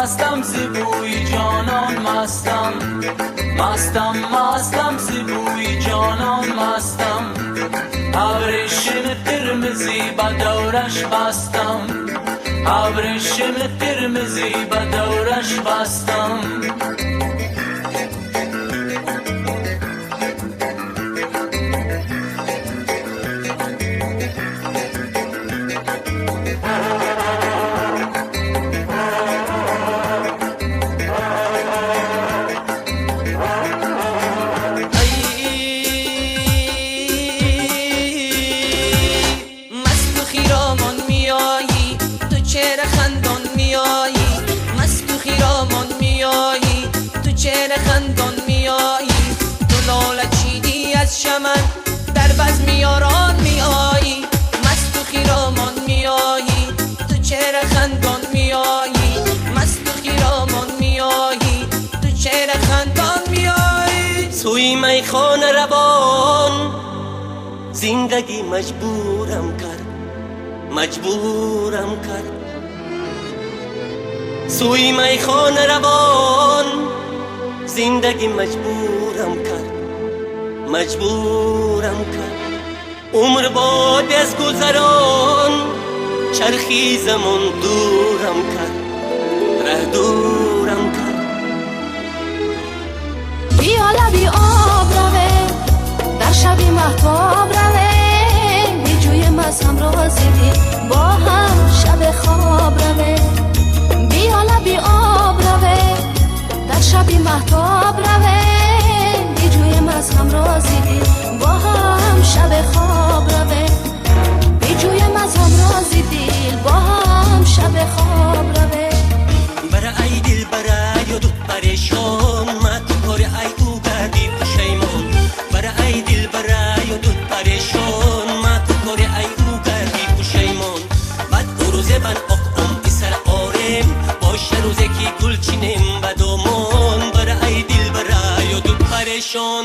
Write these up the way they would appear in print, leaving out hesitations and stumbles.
مستم زبوی جانان مستم مستم مستم زبوی جانان مستم ابریشم قرمزی با دورش بستم ابریشم قرمزی با دورش بستم خندان میایی تو لاله چیدی از چمن در بزم یاران میایی مست و خیرامان میایی تو چهره خندان میایی مست و خیرامان میایی تو چهره خندان میایی سوی میخانه روان زندگی مجبورم کرد مجبورم کرد سوی میخانه روان زندگی مجبورم کرد مجبورم کرد عمر باد از گذران چرخی زمان دورم کرد ره دورم کرد بیا لبی آب روه در شبی مهتاب روه بی جوی مزهم رازیدی با هم شب خواب روه بیا لبی آب روه در شبی مهتاب روه بی جوی مزهم رازیدی با هم شب خواب روه بی جوی مزهم رازیدی با هم شب خواب روه برای ای دل برای دو پریشان ما تو کار ای او کردی پشیمان برای ای دل برای دو پریشان ما تو کار ای او کردی پشیمان بعد او روزه من اقام اسر آرم باشه روزه کی گل چینم و دومان برای ای دل برای دو پریشان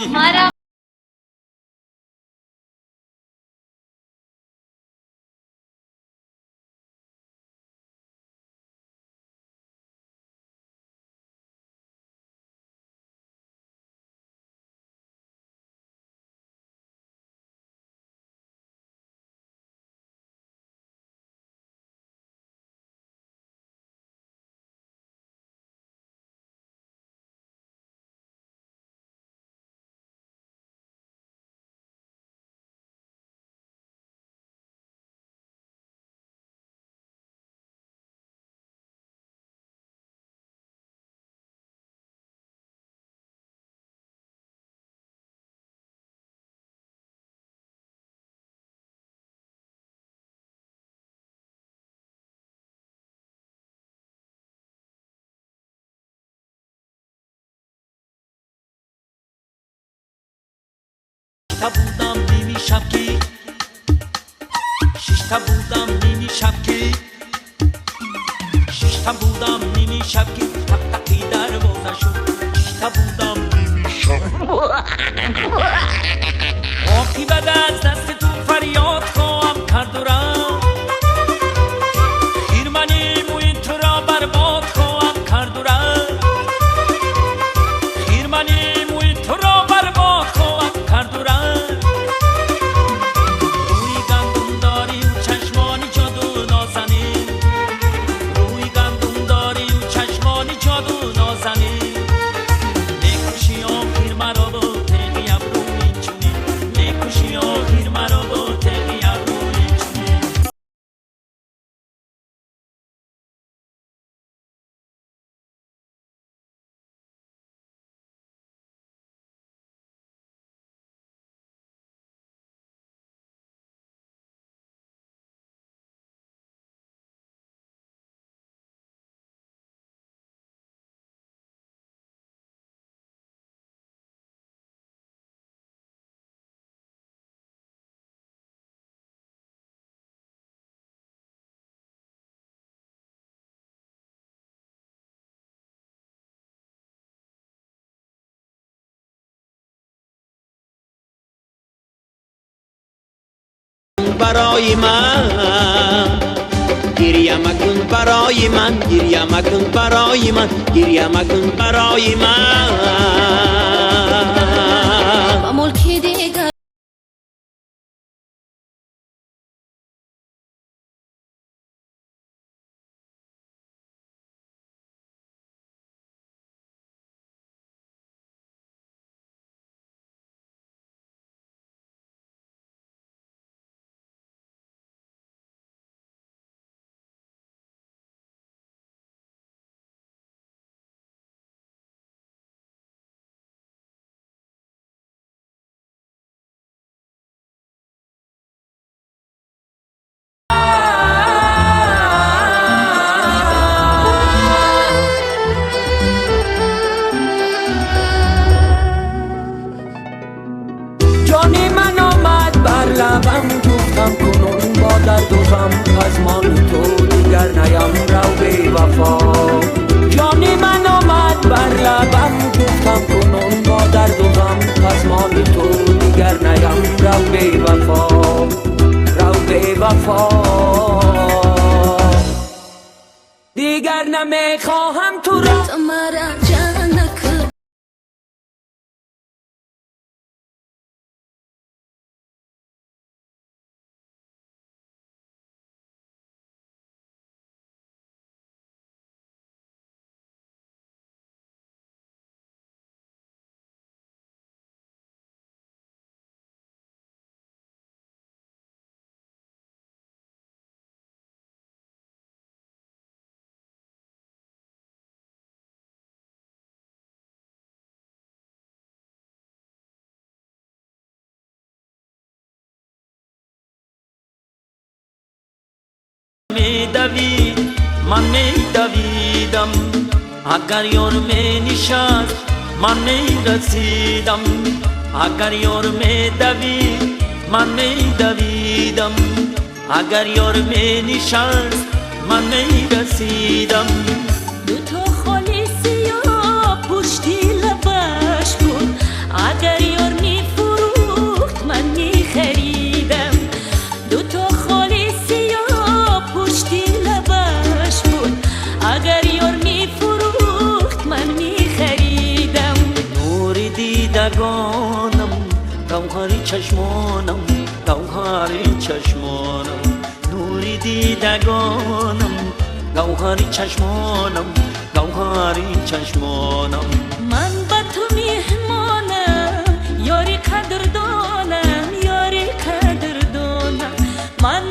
شش بودم نیمی شبکی شش بودم نیمی شبکی شش بودم نیمی شبکی تق تقی در بازه شد شش بودم نیمی شبکی آخی بد از دست تو فریاد خواهم کرد و رفت خیرمنی موی تو را برباد خواهم کرد و رفت خیرمنی موی تو را برباد خواهم کرد و رفت برای من گریه مکن برای من، گریه مکن برای من، گریه مکن برای من. با ملکی دیگر جان من آمد بر لبم گفتم کنون با درد و غم از مان تو دیگر نیم رو بی وفا. جان من آمد بر لبم گفتم کنون با درد و غم از مان تو دیگر نیم رو بی وفا، رو بی وفا. دیگر نمیخواهم تو را تو مرا جانک میدوید من میدویدم، اگر یار می نشست من میرسیدم. اگر یار میدوید من میدویدم، اگر یار می نشست من میرسیدم. دو تا خالی سیاه پشتی لبش بود، اگر یار میفروخت من میخریدم. دو تا خالی سیاه پشتی لبش بود، اگر یار میفروخت من میخریدم. نور دیدگانم، گوهر چشمانم، گوهر چشمانم. نور دیدگانم، گوهر چشمانم، گوهر چشمانم. من با تو میهمانم، یاری قدردانم، یاری قدردانم. من